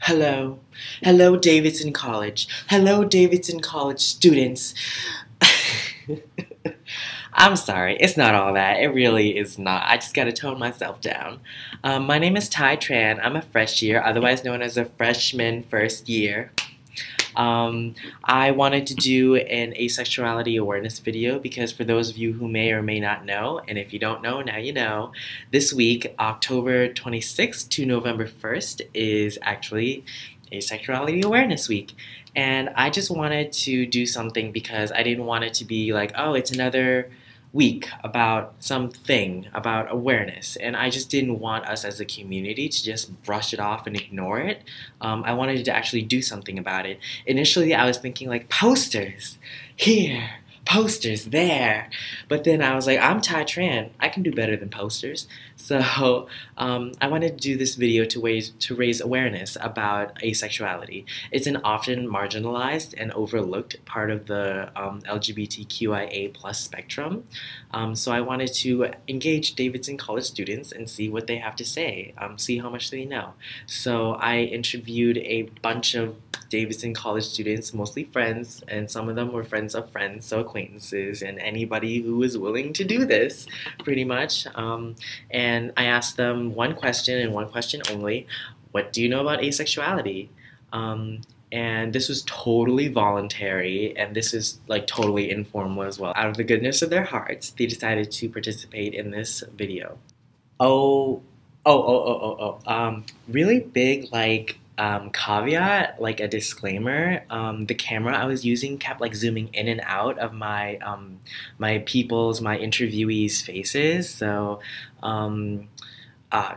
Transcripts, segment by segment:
Hello. Hello, Davidson College. Hello, Davidson College students. I'm sorry, it's not all that. It really is not. I just gotta tone myself down. My name is Ty Tran. I'm a fresh year, otherwise known as a freshman first year. I wanted to do an asexuality awareness video because for those of you who may or may not know, and if you don't know, now you know, this week, October 26th to November 1st is actually Asexuality Awareness Week. And I just wanted to do something because I didn't want it to be like, oh, it's another week about something, about awareness, and I just didn't want us as a community to just brush it off and ignore it. I wanted to actually do something about it. Initially I was thinking like posters here, posters there, but then I was like, I'm Ty Tran, I can do better than posters. So I wanted to do this video to raise awareness about asexuality. It's an often marginalized and overlooked part of the LGBTQIA+ spectrum. So I wanted to engage Davidson College students and see what they have to say, see how much they know. So I interviewed a bunch of Davidson College students, mostly friends, and some of them were friends of friends, so acquaintances, and anybody who was willing to do this, pretty much. And I asked them one question and one question only: what do you know about asexuality? And this was totally voluntary, and this is like totally informal as well. Out of the goodness of their hearts, they decided to participate in this video. Really big caveat, like a disclaimer. The camera I was using kept like zooming in and out of my my interviewees' faces, so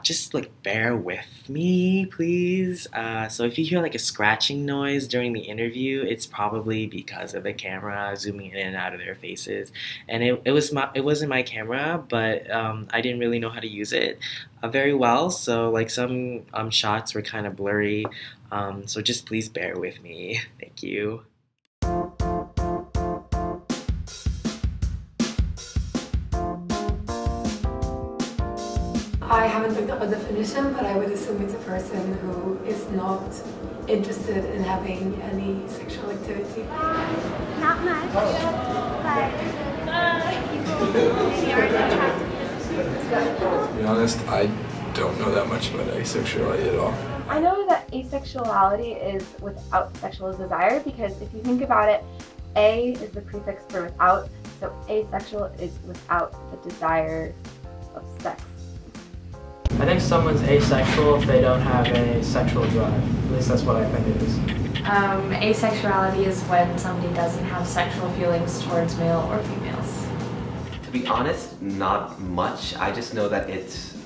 just like bear with me, please. So if you hear like a scratching noise during the interview, it's probably because of the camera zooming in and out of their faces. And it wasn't my camera, but I didn't really know how to use it very well, so like some shots were kind of blurry. So just please bear with me. Thank you. I haven't looked up a definition, but I would assume it's a person who is not interested in having any sexual activity. Not much, but To be honest, I don't know that much about asexuality at all. I know that asexuality is without sexual desire because if you think about it, A is the prefix for without, so asexual is without the desire of sex. I think someone's asexual if they don't have a sexual drive. At least that's what I think it is. Asexuality is when somebody doesn't have sexual feelings towards male or females. To be honest, not much. I just know that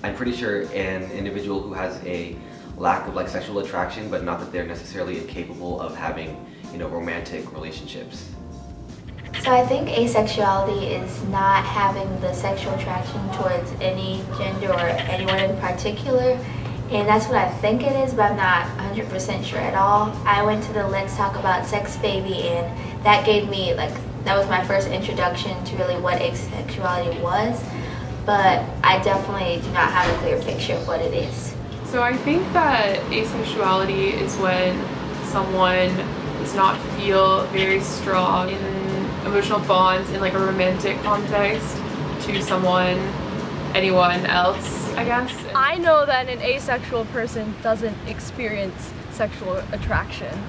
I'm pretty sure an individual who has a lack of sexual attraction, but not that they're necessarily incapable of having, romantic relationships. So I think asexuality is not having the sexual attraction towards any gender or anyone in particular, and that's what I think it is, but I'm not 100% sure at all. I went to the Let's Talk About Sex Baby, and that gave me that was my first introduction to really what asexuality was, but I definitely do not have a clear picture of what it is. So I think that asexuality is when someone does not feel very strong emotional bonds in a romantic context to anyone else, I guess. I know that an asexual person doesn't experience sexual attraction.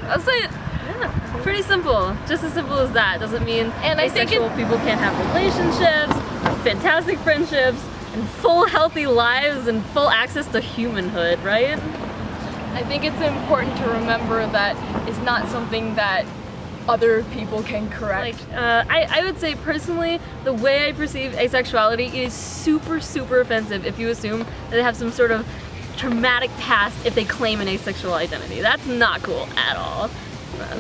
That's it. Yeah, pretty simple. Just as simple as that. Doesn't mean asexual people can't have relationships, fantastic friendships, and full healthy lives and full access to humanhood, right? I think it's important to remember that it's not something that other people can correct. I would say personally, the way I perceive asexuality is super offensive if you assume that they have some sort of traumatic past if they claim an asexual identity. That's not cool at all.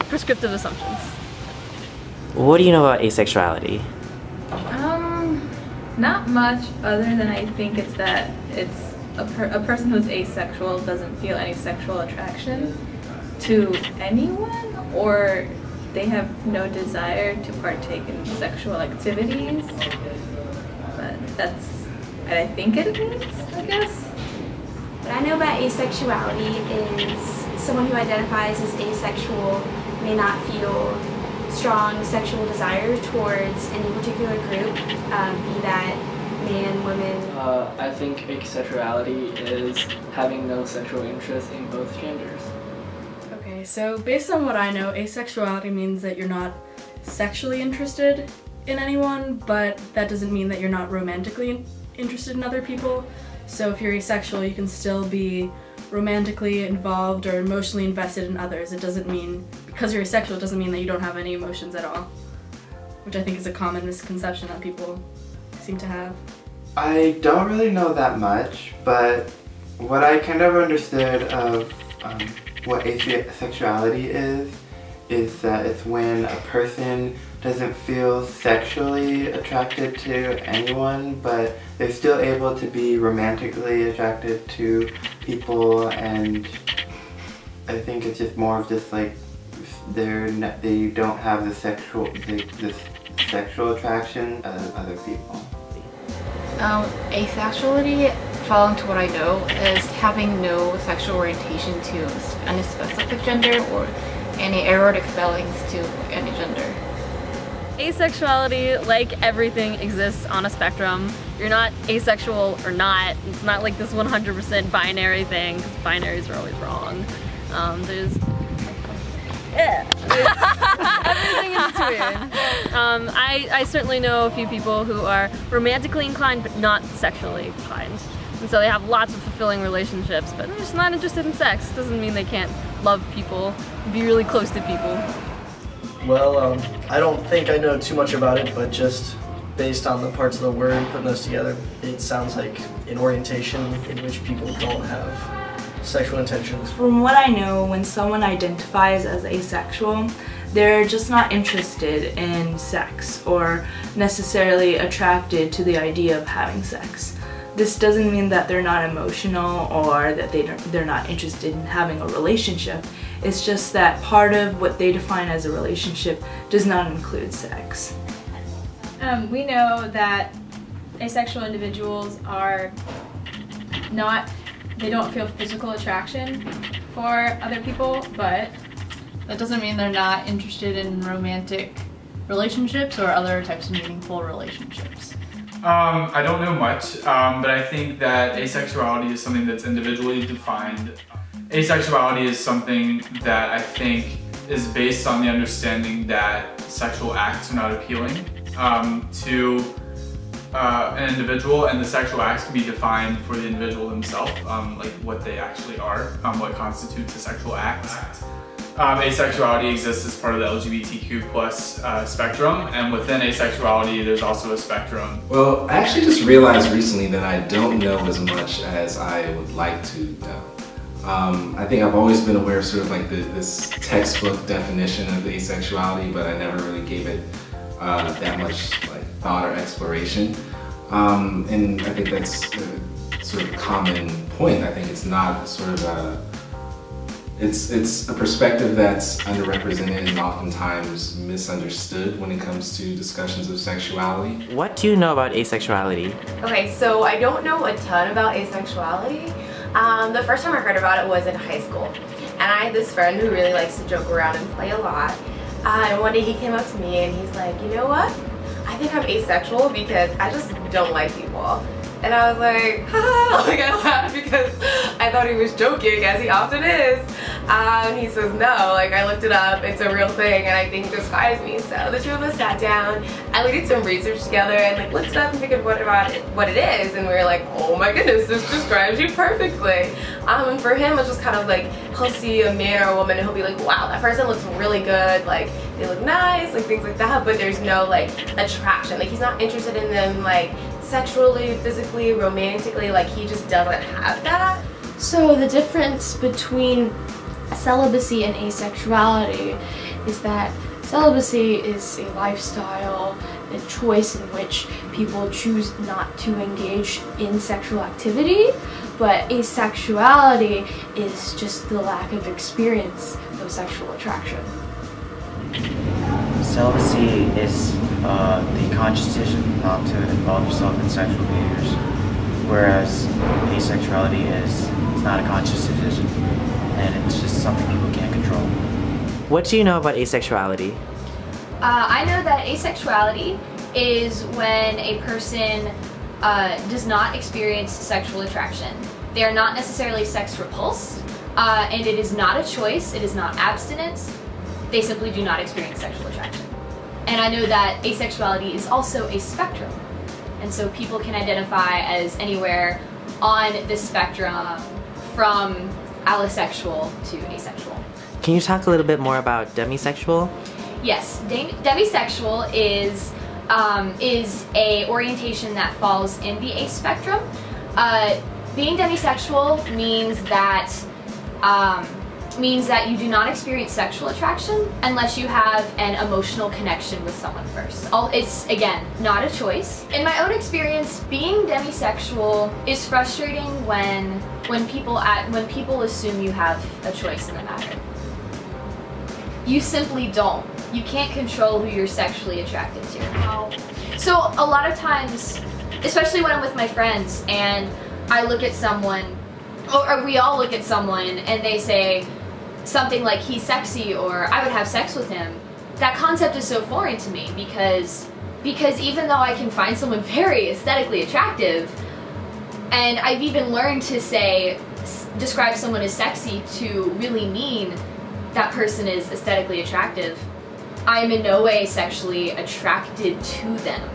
Prescriptive assumptions. What do you know about asexuality? Not much, other than I think it's that it's a person who's asexual doesn't feel any sexual attraction to anyone, or they have no desire to partake in sexual activities, but that's what I think it means, I guess. What I know about Asexuality is someone who identifies as asexual may not feel strong sexual desire towards any particular group, be that man, women. I think asexuality is having no sexual interest in both genders. Okay, so based on what I know, asexuality means that you're not sexually interested in anyone, but that doesn't mean that you're not romantically interested in other people. So if you're asexual, you can still be romantically involved or emotionally invested in others. It doesn't mean, because you're asexual, it doesn't mean that you don't have any emotions at all, which I think is a common misconception that people seem to have. I don't really know that much, but what I kind of understood of what asexuality is that it's when a person doesn't feel sexually attracted to anyone, but they're still able to be romantically attracted to people, and I think it's just more of just like they don't have the sexual attraction as other people. Asexuality, following to what I know, is having no sexual orientation to any specific gender or any erotic feelings to any gender. Asexuality, like everything, exists on a spectrum. You're not asexual or not. It's not like this 100% binary thing, because binaries are always wrong. There's everything in between. I certainly know a few people who are romantically inclined but not sexually inclined. And so they have lots of fulfilling relationships, but they're just not interested in sex. Doesn't mean they can't love people, be really close to people. Well, I don't think I know too much about it, but just based on the parts of the word, putting those together, it sounds like an orientation in which people don't have sexual intentions. From what I know, when someone identifies as asexual, they're just not interested in sex or necessarily attracted to the idea of having sex. This doesn't mean that they're not emotional or that they're not interested in having a relationship. It's just that part of what they define as a relationship does not include sex. We know that asexual individuals are not, they don't feel physical attraction for other people, but that doesn't mean they're not interested in romantic relationships or other types of meaningful relationships. I don't know much, but I think that asexuality is something that's individually defined. Asexuality is something that I think is based on the understanding that sexual acts are not appealing to an individual, and the sexual acts can be defined for the individual themselves, like what they actually are, what constitutes a sexual act. Asexuality exists as part of the LGBTQ+ spectrum, and within asexuality there's also a spectrum. Well, I actually just realized recently that I don't know as much as I would like to know. I think I've always been aware of sort of like this textbook definition of asexuality, but I never really gave it that much like thought or exploration. And I think that's a sort of common point. I think it's not sort of it's a perspective that's underrepresented and oftentimes misunderstood when it comes to discussions of sexuality. What do you know about asexuality? Okay, so I don't know a ton about asexuality. The first time I heard about it was in high school. And I had this friend who really likes to joke around and play a lot. And one day he came up to me and he's like, you know what? I think I'm asexual because I just don't like people. And I was like, ha, like I laughed because I thought he was joking, as he often is. And he says, no, like I looked it up, it's a real thing, and I think it describes me. So the two of us sat down and we did some research together and like looked it up and figured what it is, and we were like, oh my goodness, this describes you perfectly. And for him, it's just kind of like he'll see a man or a woman and he'll be like, wow, that person looks really good, like they look nice, like things like that, but there's no like attraction. Like he's not interested in them like sexually, physically, romantically, like he just doesn't have that. So the difference between celibacy and asexuality is that celibacy is a lifestyle, a choice in which people choose not to engage in sexual activity, but asexuality is just the lack of experience of sexual attraction. Celibacy is the conscious decision not to involve yourself in sexual behaviors. whereas asexuality it's not a conscious decision, and it's just something people can't control. What do you know about asexuality? I know that asexuality is when a person does not experience sexual attraction. They are not necessarily sex repulsed, and it is not a choice, it is not abstinence. They simply do not experience sexual attraction. And I know that asexuality is also a spectrum. And so people can identify as anywhere on the spectrum from allosexual to asexual. Can you talk a little bit more about demisexual? Yes, demisexual is a orientation that falls in the ace spectrum. Being demisexual means that you do not experience sexual attraction unless you have an emotional connection with someone first. It's, again, not a choice. In my own experience, being demisexual is frustrating when people assume you have a choice in the matter. You simply don't. You can't control who you're sexually attracted to. So a lot of times, especially when I'm with my friends and I look at someone, or we all look at someone and they say something like, he's sexy, or I would have sex with him, that concept is so foreign to me because even though I can find someone very aesthetically attractive, and I've even learned to describe someone as sexy to really mean that person is aesthetically attractive, I am in no way sexually attracted to them.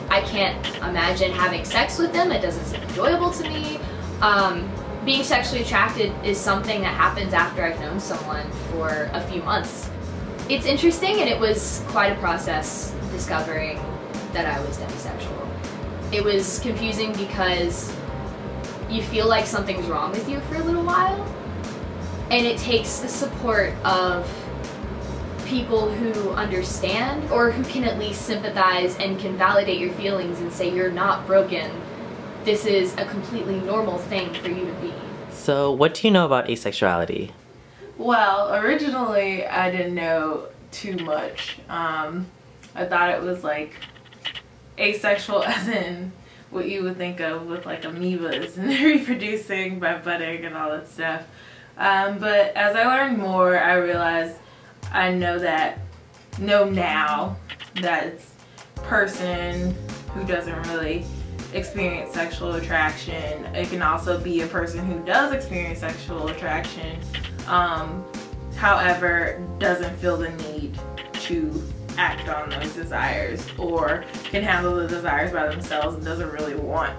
I can't imagine having sex with them. It doesn't seem enjoyable to me. Being sexually attracted is something that happens after I've known someone for a few months. It's interesting, and it was quite a process discovering that I was demisexual. It was confusing because you feel like something's wrong with you for a little while, and it takes the support of people who understand, or who can at least sympathize and can validate your feelings and say you're not broken. This is a completely normal thing for you to be. So what do you know about asexuality? Well, originally I didn't know too much. I thought it was like asexual as in what you would think of with like amoebas and reproducing by budding and all that stuff. But as I learned more, I realized I know now that it's a person who doesn't really experience sexual attraction. It can also be a person who does experience sexual attraction, however, doesn't feel the need to act on those desires, or can handle the desires by themselves and doesn't really want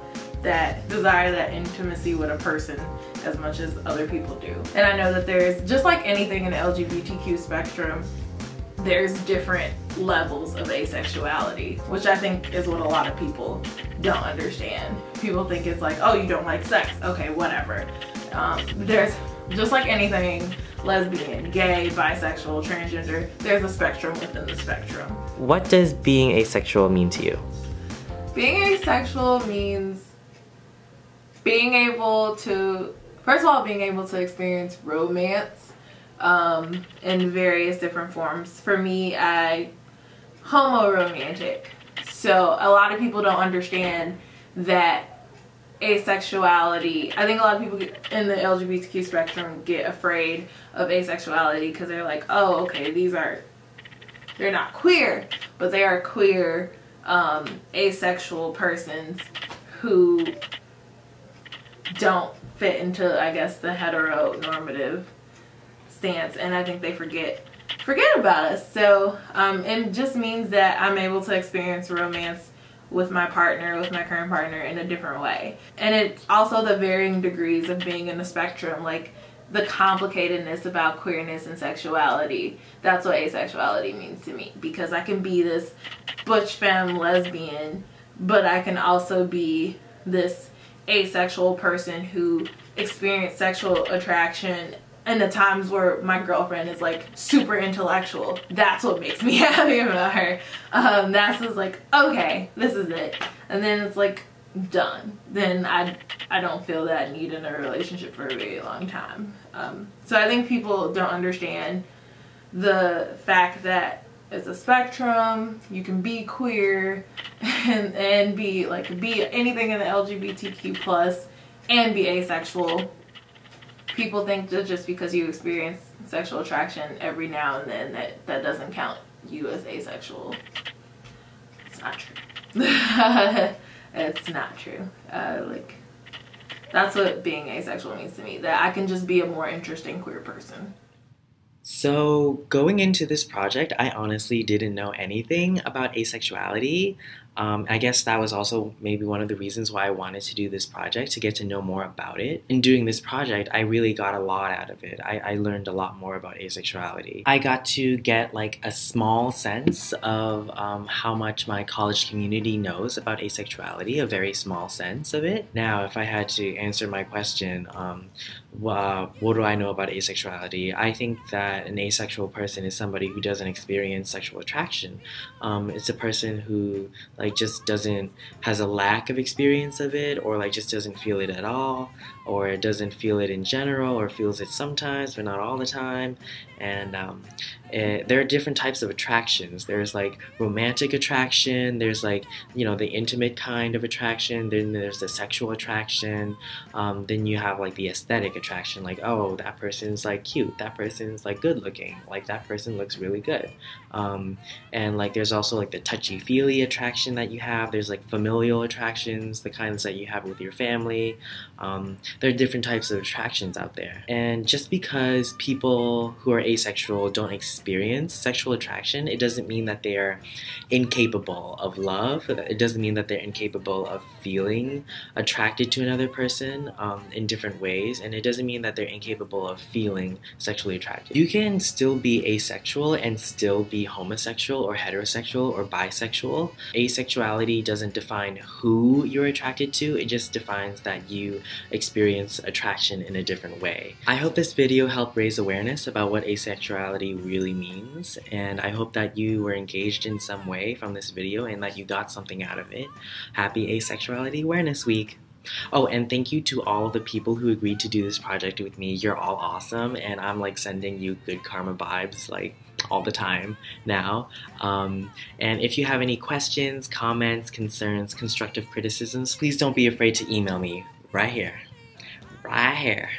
that desire, that intimacy with a person as much as other people do. And I know that there's, just like anything in the LGBTQ spectrum, there's different levels of asexuality, which I think is what a lot of people don't understand. People think it's like, oh, you don't like sex, okay, whatever. There's, just like anything, lesbian, gay, bisexual, transgender, there's a spectrum within the spectrum. What does being asexual mean to you? Being asexual means being able to, first of all, being able to experience romance in various different forms. For me, I'm homo-romantic. So a lot of people don't understand that asexuality, I think a lot of people in the LGBTQ spectrum get afraid of asexuality because they're like, oh, okay, they're not queer, but they are queer asexual persons who don't fit into, I guess, the heteronormative stance, and I think they forget about us. So it just means that I'm able to experience romance with my partner, with my current partner, in a different way. And it's also the varying degrees of being in the spectrum, like the complicatedness about queerness and sexuality. That's what asexuality means to me, because I can be this butch femme lesbian, but I can also be this asexual person who experienced sexual attraction in the times where my girlfriend is like super intellectual. That's what makes me happy about her. That's just like, okay, this is it. And then it's like done. Then I don't feel that need in a relationship for a very long time. So I think people don't understand the fact that it's a spectrum. You can be queer and be anything in the LGBTQ plus and be asexual. People think that just because you experience sexual attraction every now and then that doesn't count you as asexual. It's not true. It's not true. That's what being asexual means to me, that I can just be a more interesting queer person. So going into this project, I honestly didn't know anything about asexuality. I guess that was also maybe one of the reasons why I wanted to do this project, to get to know more about it. In doing this project, I really got a lot out of it. I learned a lot more about asexuality. I got to get like a small sense of how much my college community knows about asexuality, a very small sense of it. Now, if I had to answer my question, what do I know about asexuality? I think that an asexual person is somebody who doesn't experience sexual attraction. It's a person who just has a lack of experience of it, or just doesn't feel it at all, or doesn't feel it in general, or feels it sometimes but not all the time. And there are different types of attractions. There's romantic attraction, there's the intimate kind of attraction, then there's the sexual attraction, then you have the aesthetic attraction, oh, that person's cute, that person's good looking, that person looks really good. And there's also the touchy-feely attraction that you have. There's familial attractions, the kinds that you have with your family. There are different types of attractions out there. And just because people who are asexual don't experience sexual attraction, it doesn't mean that they're incapable of love. It doesn't mean that they're incapable of feeling attracted to another person in different ways. And it doesn't mean that they're incapable of feeling sexually attracted. You can still be asexual and still be homosexual or heterosexual or bisexual. Asexuality doesn't define who you're attracted to, it just defines that you experience attraction in a different way. I hope this video helped raise awareness about what asexuality really means, and I hope that you were engaged in some way from this video and that you got something out of it. Happy Asexuality Awareness Week! Oh, and thank you to all the people who agreed to do this project with me. You're all awesome, and I'm sending you good karma vibes all the time now. And if you have any questions, comments, concerns, constructive criticisms, please don't be afraid to email me right here. Right here.